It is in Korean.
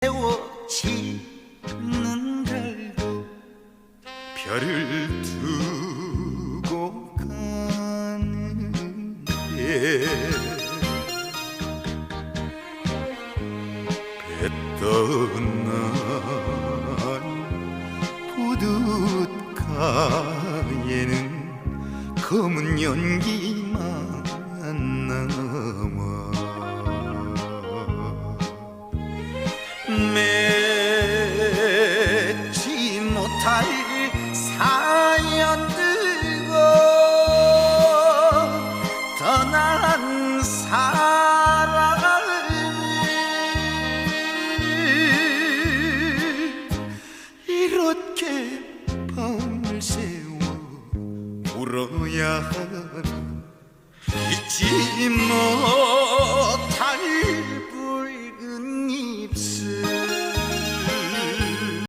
세워지는 달도 별을 두고 가는데 배 떠난 부둣가에는 검은 연기만 남아